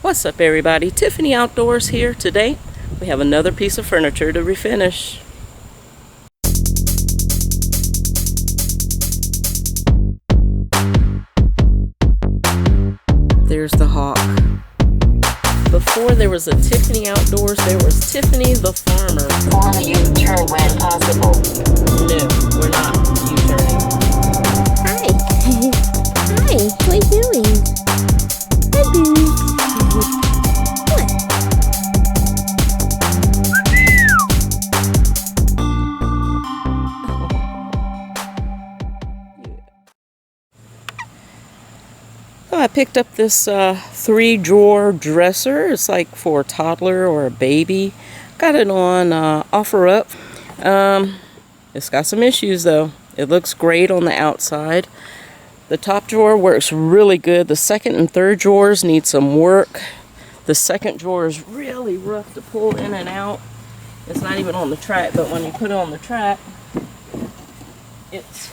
What's up everybody, Tiffany Outdoors here. Today we have another piece of furniture to refinish. There's the hawk. Before there was a Tiffany Outdoors, there was Tiffany the Farmer. On U-turn when possible. No, we're not U-turning. Hi. Hi, what are you doing? Hi, Boo. What? I picked up this 3-drawer dresser. It's like for a toddler or a baby. Got it on OfferUp. It's got some issues though. It looks great on the outside. The top drawer works really good. The second and third drawers need some work. The second drawer is really rough to pull in and out. It's not even on the track, but when you put it on the track, it's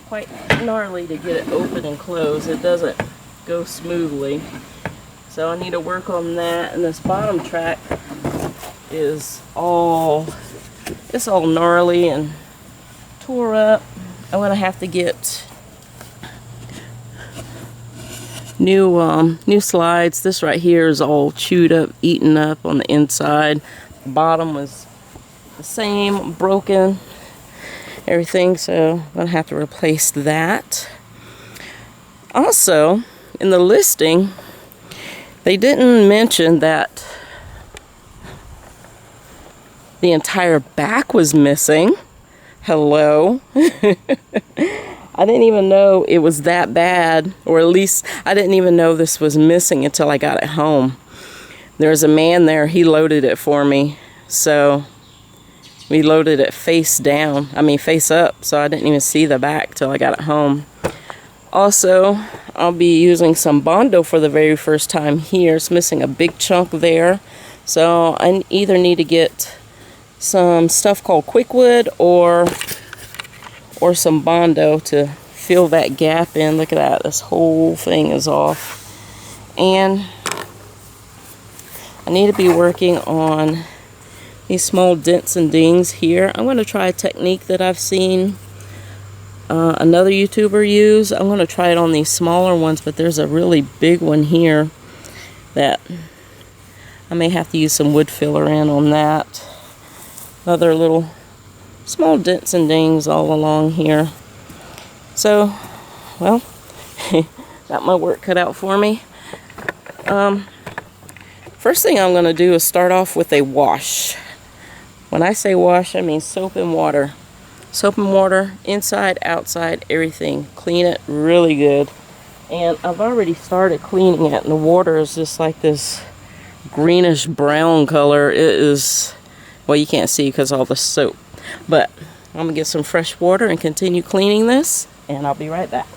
quite gnarly to get it open and closed. It doesn't go smoothly. So I need to work on that. And this bottom track is all gnarly and tore up. I'm gonna have to get new slides. This right here is all chewed up, eaten up on the inside. The bottom was the same, broken, everything, so I'm gonna have to replace that. Also, in the listing, they didn't mention that the entire back was missing. Hello. I didn't even know it was that bad, or at least I didn't even know this was missing until I got it home. There was a man there, he loaded it for me, so we loaded it face up, so I didn't even see the back till I got it home. Also, I'll be using some Bondo for the very first time here. It's missing a big chunk there, so I either need to get some stuff called Quickwood or some Bondo to fill that gap in. Look at that, this whole thing is off. And I need to be working on these small dents and dings here. I'm going to try a technique that I've seen another YouTuber use. I'm going to try it on these smaller ones, but there's a really big one here that I may have to use some wood filler in on that. Other little small dents and dings all along here. So, well, got my work cut out for me. First thing I'm going to do is start off with a wash. When I say wash, I mean soap and water. Soap and water, inside, outside, everything. Clean it really good. And I've already started cleaning it, and the water is just like this greenish brown color. It is, well, you can't see because of all the soap. But I'm going to get some fresh water and continue cleaning this, and I'll be right back.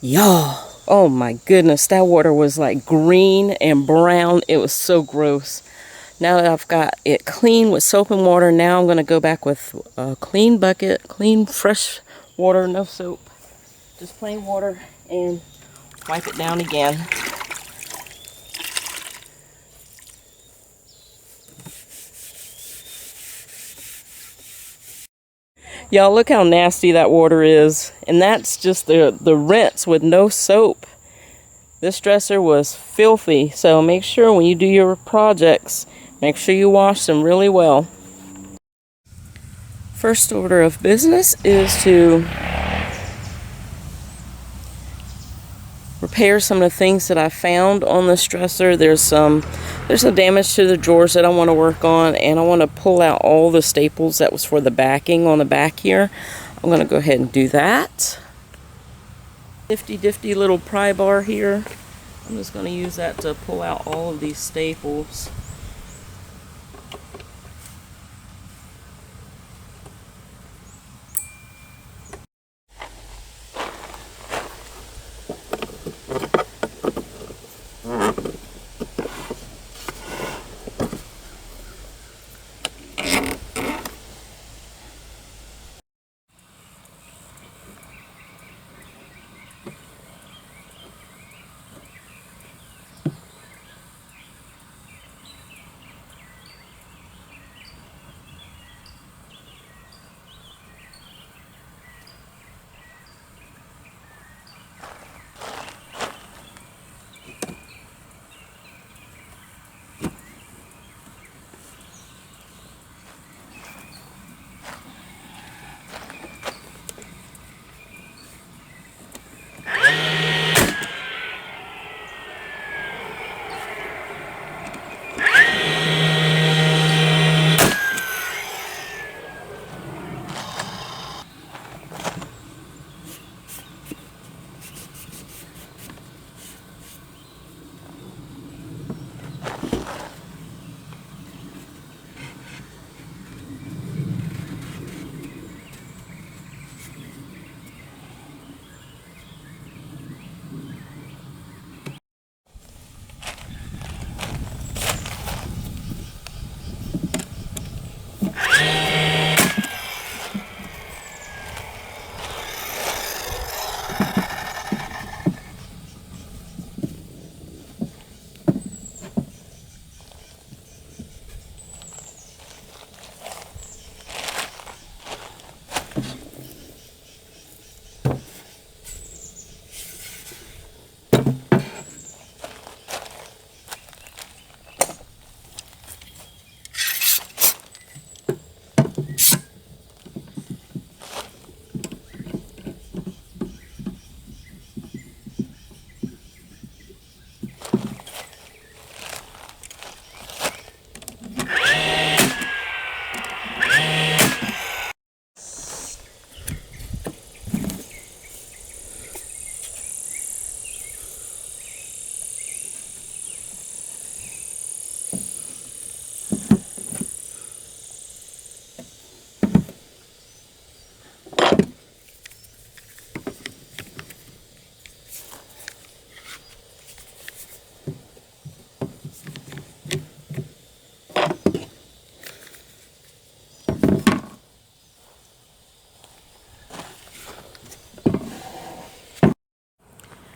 Y'all, oh my goodness, that water was like green and brown. It was so gross. Now that I've got it clean with soap and water, now I'm going to go back with a clean bucket, clean fresh water, no soap. Just plain water, and wipe it down again. Y'all, look how nasty that water is. And that's just the rinse with no soap. This dresser was filthy, so make sure when you do your projects, make sure you wash them really well. First order of business is to repair some of the things that I found on this dresser. There's some damage to the drawers that I want to work on, and I want to pull out all the staples that was for the backing on the back here. I'm going to go ahead and do that. Nifty little pry bar here. I'm just going to use that to pull out all of these staples.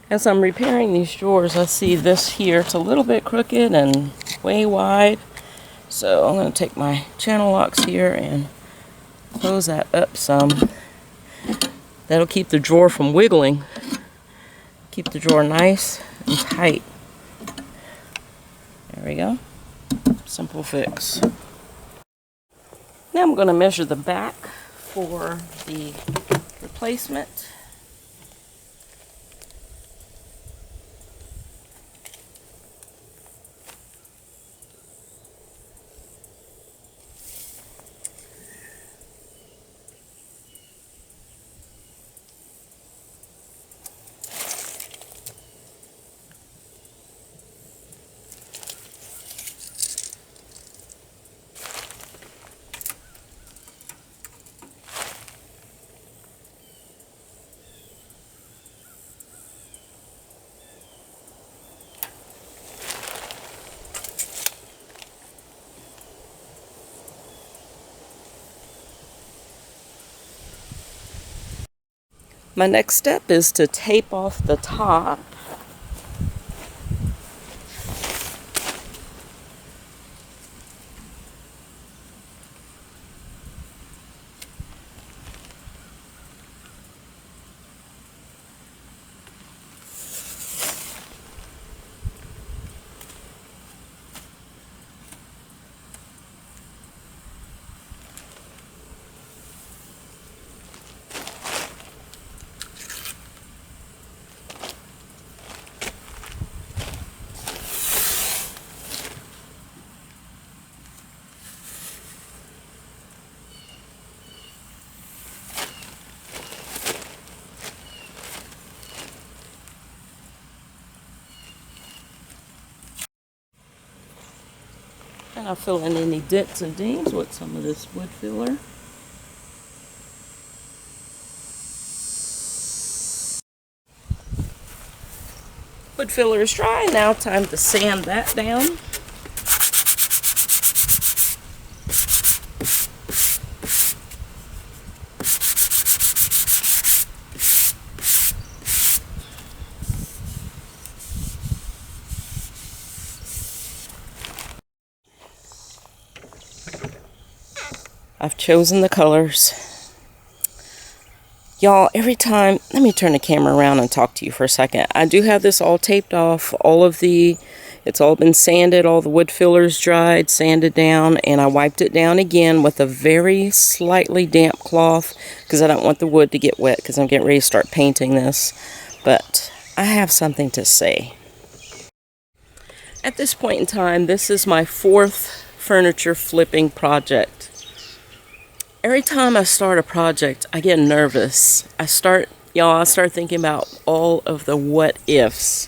As I'm repairing these drawers, I see this here. It's a little bit crooked and way wide. So I'm going to take my channel locks here and close that up some. That'll keep the drawer from wiggling. Keep the drawer nice and tight. There we go. Simple fix. Now I'm going to measure the back for the replacement. My next step is to tape off the top. And I'll fill in any dents and dings with some of this wood filler. Wood filler is dry. Now time to sand that down. I've chosen the colors. Y'all, every time, let me turn the camera around and talk to you for a second. I do have this all taped off. It's all been sanded, all the wood fillers dried, sanded down, and I wiped it down again with a very slightly damp cloth because I don't want the wood to get wet because I'm getting ready to start painting this. But I have something to say. At this point in time, this is my 4th furniture flipping project. Every time I start a project, I get nervous. I start thinking about all of the what ifs.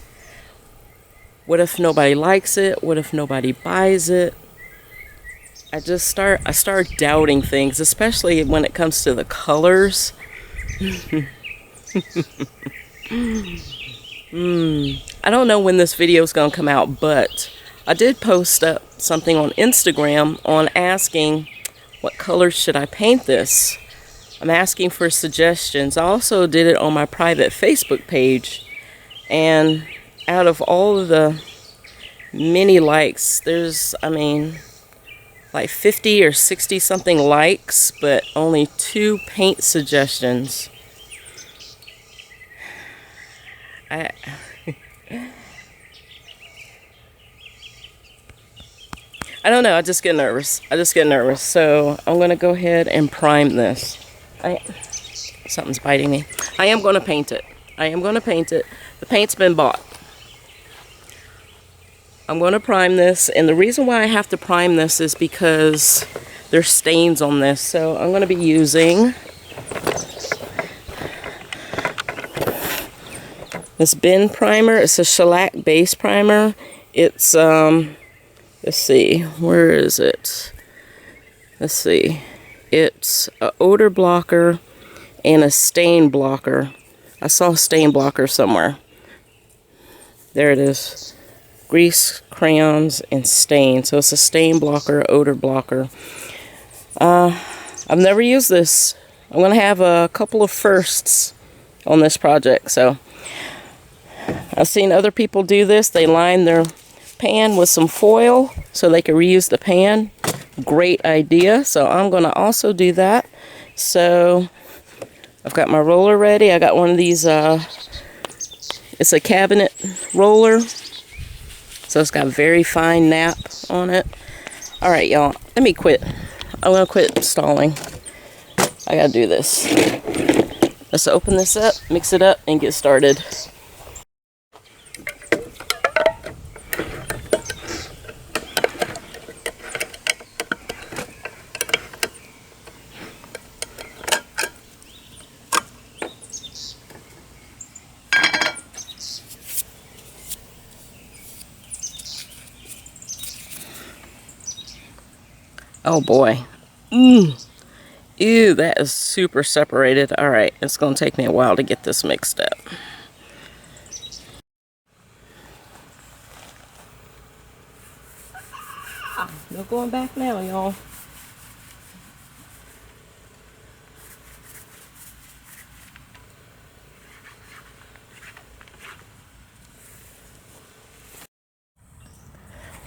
What if nobody likes it? What if nobody buys it? I start doubting things, especially when it comes to the colors. I don't know when this video is going to come out, but I did post up something on Instagram on asking what colors should I paint this. I'm asking for suggestions. I also did it on my private Facebook page, and out of all of the many likes, there's, like 50 or 60 something likes, but only 2 paint suggestions. I don't know, I just get nervous. So I'm going to go ahead and prime this. Something's biting me. I am going to paint it. The paint's been bought. I'm going to prime this, and the reason why I have to prime this is because there's stains on this. So I'm going to be using this bin primer. It's a shellac base primer. It's let's see, where is it? Let's see. It's an odor blocker and a stain blocker. I saw a stain blocker somewhere. There it is. Grease, crayons, and stain. So it's a stain blocker, odor blocker. I've never used this. I'm going to have a couple of firsts on this project. So I've seen other people do this. They line their pan with some foil so they can reuse the pan. Great idea. So I'm going to also do that. So I've got my roller ready. I got one of these, it's a cabinet roller. So it's got a very fine nap on it. All right, y'all, let me quit. I'm going to quit stalling. I got to do this. Let's open this up, mix it up, and get started. Oh boy. Ew, that is super separated. All right, it's going to take me a while to get this mixed up. No going back now, y'all.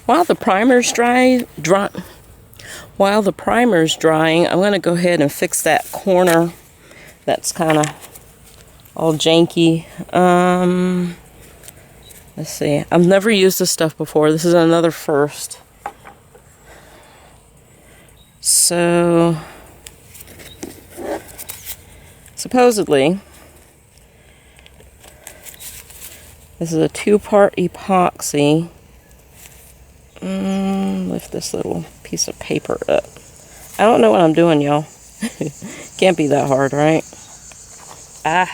While the primer's drying, I'm going to go ahead and fix that corner that's kind of all janky. Let's see. I've never used this stuff before. This is another first. So, supposedly, this is a 2-part epoxy. Lift this little piece of paper up. I don't know what I'm doing, y'all. Can't be that hard, right? Ah,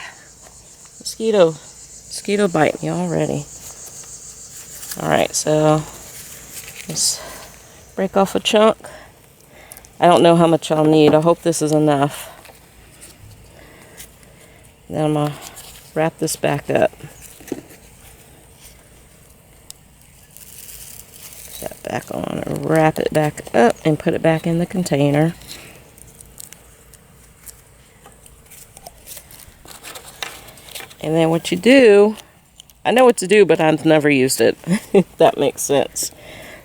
mosquito bite me already. All right, so let's break off a chunk. I don't know how much I'll need. I hope this is enough. Then I'm gonna wrap this back up. That back on, wrap it back up and put it back in the container. And then what you do, I know what to do, but I've never used it. That makes sense.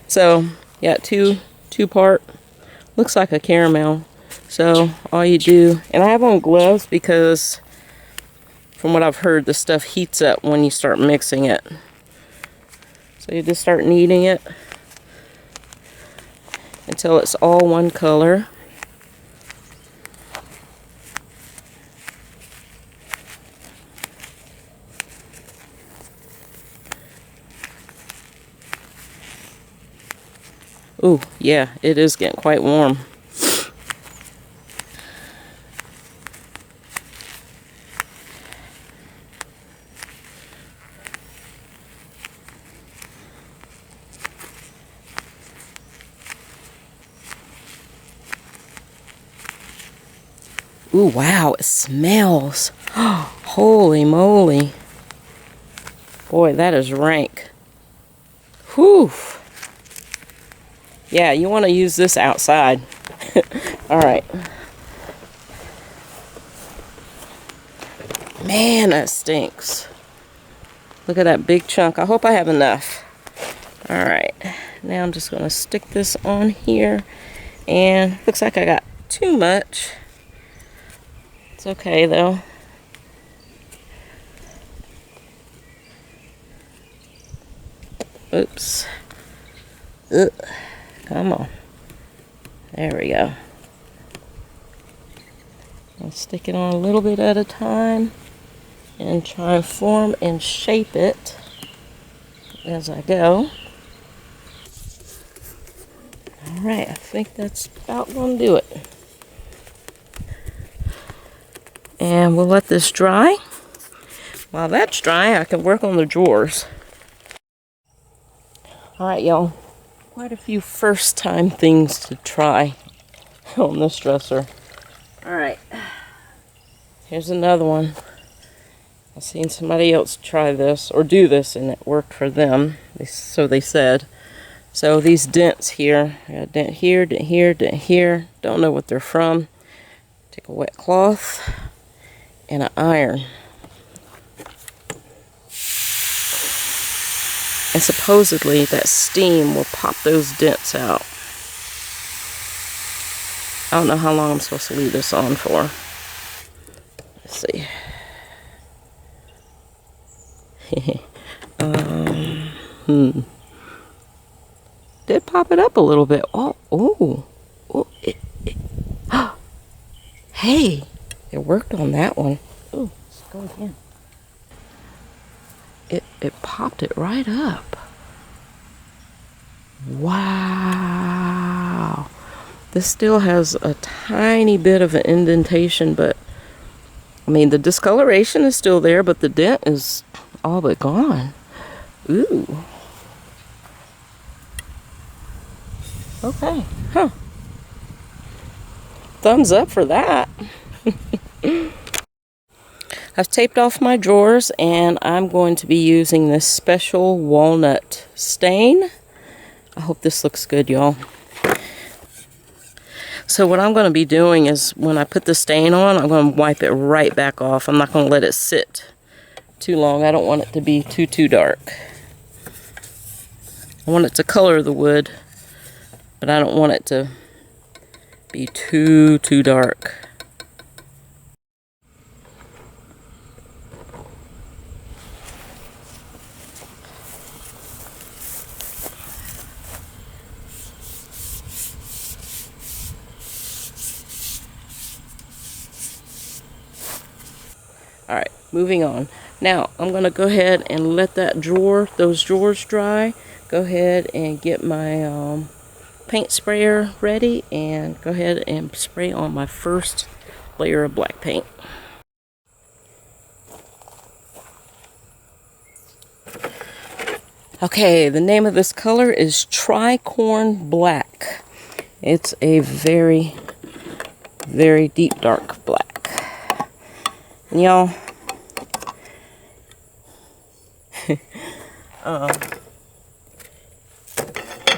So, yeah, two-part, looks like a caramel. So all you do, and I have on gloves because from what I've heard, the stuff heats up when you start mixing it. So you just start kneading it until it's all one color. Ooh, yeah, it is getting quite warm. Ooh, wow, it smells. Holy moly. Boy, that is rank. Whew. Yeah, you want to use this outside. All right. Man, that stinks. Look at that big chunk. I hope I have enough. All right. Now I'm just going to stick this on here. And looks like I got too much. It's okay, though. Oops. Ugh. Come on. There we go. I'll stick it on a little bit at a time and try and form and shape it as I go. Alright, I think that's about going to do it. And we'll let this dry. While that's dry, I can work on the drawers. Alright, y'all. Quite a few first time things to try on this dresser. Alright. Here's another one. I've seen somebody else try this or do this and it worked for them. So they said. So these dents here. I got a dent here, dent here, dent here. Don't know what they're from. Take a wet cloth and an iron. And supposedly that steam will pop those dents out. I don't know how long I'm supposed to leave this on for. Let's see. Did pop it up a little bit. Oh, oh, oh! Hey, it worked on that one. Oh, let's go again. It popped it right up. Wow. This still has a tiny bit of an indentation, but I mean the discoloration is still there, but the dent is all but gone. Ooh. Okay. Huh. Thumbs up for that. I've taped off my drawers, and I'm going to be using this special walnut stain. I hope this looks good, y'all. So what I'm going to be doing is when I put the stain on, I'm going to wipe it right back off. I'm not going to let it sit too long. I don't want it to be too dark. I want it to color the wood, but I don't want it to be too dark. Alright, moving on. Now, I'm going to go ahead and let those drawers dry. Go ahead and get my paint sprayer ready and go ahead and spray on my first layer of black paint. Okay, the name of this color is Tricorn Black. It's a very, very deep dark black. And y'all,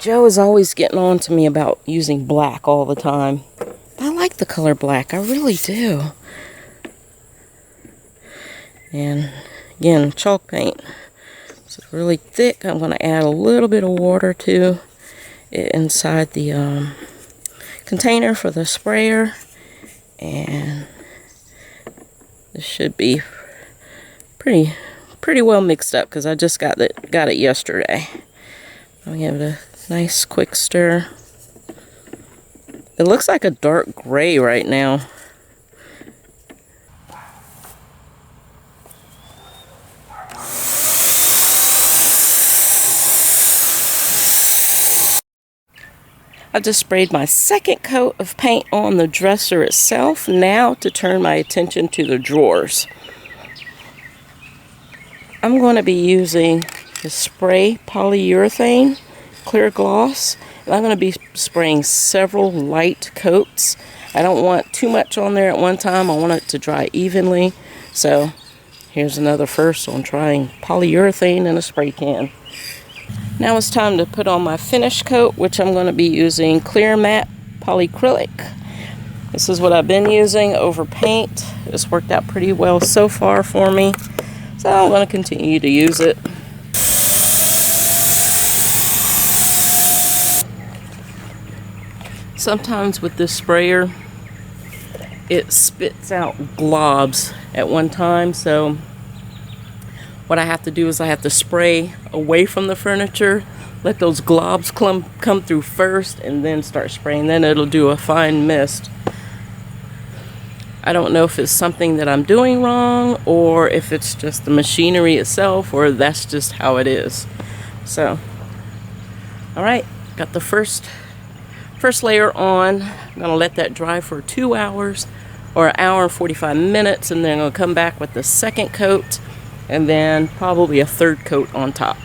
Joe is always getting on to me about using black all the time. I like the color black, I really do. And again, chalk paint. It's really thick. I'm going to add a little bit of water to it inside the container for the sprayer. And this should be pretty well mixed up because I just got it yesterday. I'll give it a nice quick stir. It looks like a dark gray right now. I just sprayed my second coat of paint on the dresser itself. Now to turn my attention to the drawers. I'm going to be using the spray polyurethane clear gloss. And I'm going to be spraying several light coats. I don't want too much on there at one time. I want it to dry evenly. So here's another first on trying polyurethane in a spray can. Now it's time to put on my finish coat, which I'm going to be using clear matte polyacrylic. This is what I've been using over paint. It's worked out pretty well so far for me, so I'm going to continue to use it. Sometimes with this sprayer, it spits out globs at one time, so what I have to do is I have to spray away from the furniture, let those globs come through first, and then start spraying. Then it'll do a fine mist. I don't know if it's something that I'm doing wrong, or if it's just the machinery itself, or that's just how it is. So, alright, got the first layer on. I'm going to let that dry for 2 hours, or an hour and 45 minutes, and then I'm going to come back with the second coat, and then probably a third coat on top.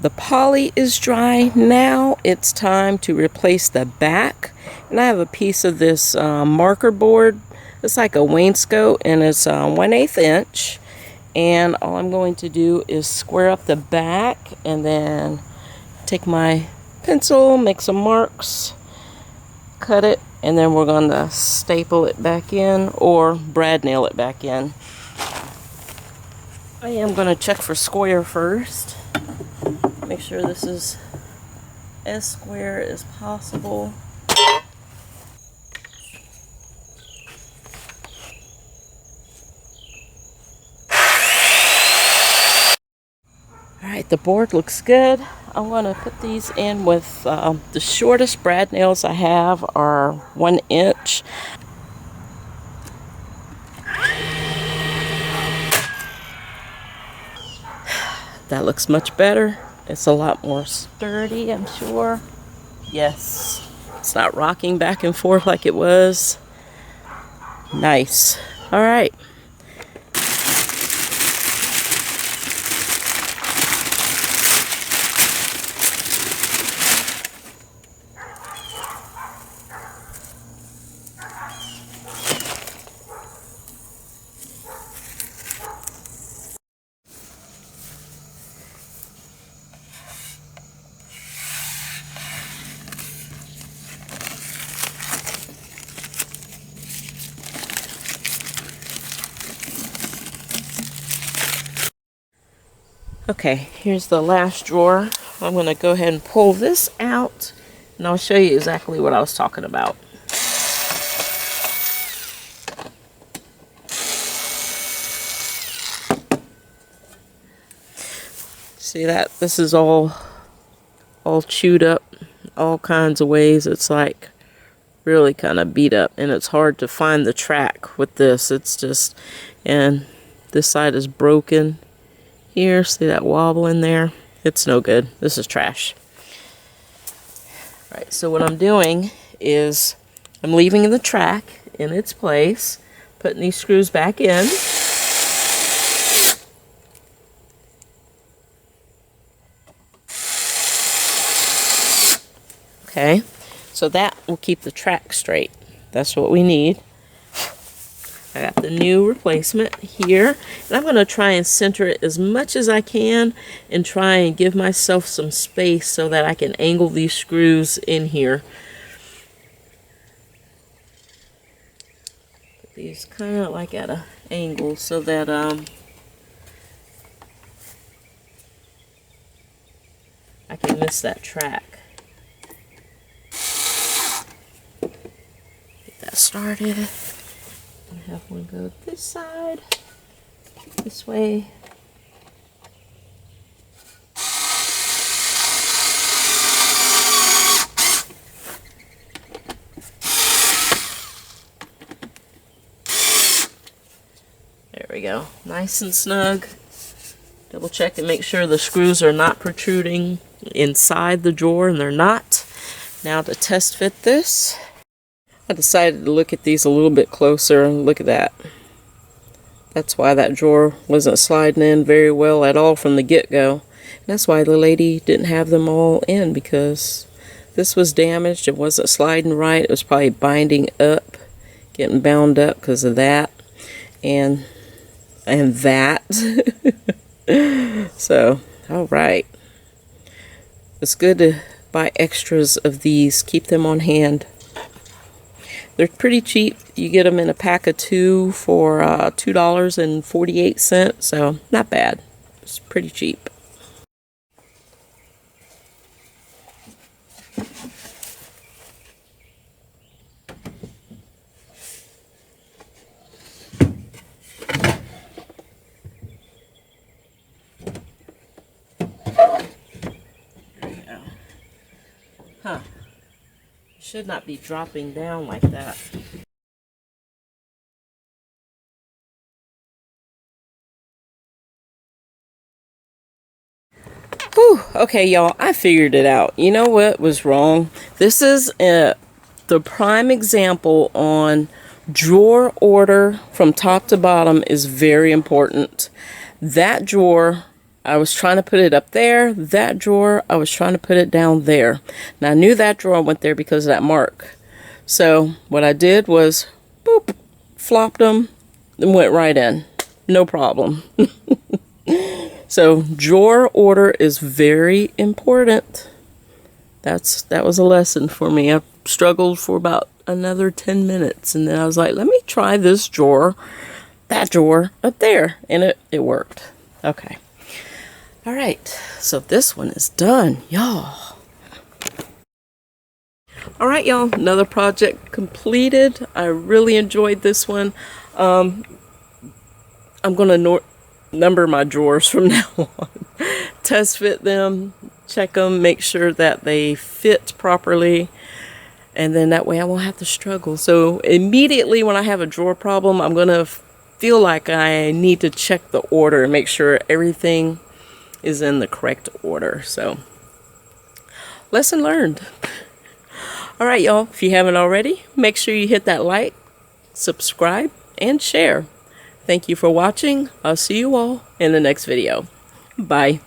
The poly is dry. Now it's time to replace the back. And I have a piece of this marker board. It's like a wainscot, and it's 1/8 inch. And all I'm going to do is square up the back, and then take my pencil, make some marks, cut it, and then we're going to staple it back in or brad nail it back in. I am going to check for square first. Make sure this is as square as possible. Alright, the board looks good. I'm going to put these in with the shortest brad nails I have are 1 inch. That looks much better. It's a lot more sturdy, I'm sure. Yes, it's not rocking back and forth like it was. Nice. All right. Okay, here's the last drawer. I'm going to go ahead and pull this out, and I'll show you exactly what I was talking about. See that? This is all chewed up, all kinds of ways. It's like really kind of beat up, and it's hard to find the track with this. It's just, and this side is broken. Here, see that wobble in there? It's no good. This is trash. All right, so what I'm doing is I'm leaving the track in its place, putting these screws back in. Okay, so that will keep the track straight. That's what we need. I got the new replacement here, and I'm going to try and center it as much as I can and try and give myself some space so that I can angle these screws in here. Put these kind of like at an angle so that I can miss that track. Get that started. Have one go this side, this way. There we go, nice and snug. Double check and make sure the screws are not protruding inside the drawer, and they're not. Now to test fit this, I decided to look at these a little bit closer, and look at that. That's why that drawer wasn't sliding in very well at all from the get-go. That's why the lady didn't have them all in, because this was damaged. It wasn't sliding right. It was probably binding up, getting bound up because of that and that. So, all right. It's good to buy extras of these. Keep them on hand. They're pretty cheap. You get them in a pack of 2 for $2.48, so not bad. It's pretty cheap. There you go. Huh. Should not be dropping down like that. Whew, okay, y'all, I figured it out. You know what was wrong? This is the prime example on drawer order from top to bottom is very important. That drawer, I was trying to put it up there. That drawer, I was trying to put it down there. Now, I knew that drawer went there because of that mark. So, what I did was, boop, flopped them, and went right in. No problem. So, drawer order is very important. That was a lesson for me. I struggled for about another 10 minutes, and then I was like, let me try this drawer, that drawer up there, and it worked. Okay. All right, so this one is done, y'all. All right, y'all, another project completed. I really enjoyed this one. I'm gonna number my drawers from now on. Test fit them, check them, make sure that they fit properly, and then that way I won't have to struggle. So immediately when I have a drawer problem, I'm gonna feel like I need to check the order and make sure everything is in the correct order. So lesson learned. All right, y'all, if you haven't already, make sure you hit that like, subscribe, and share. Thank you for watching. I'll see you all in the next video. Bye.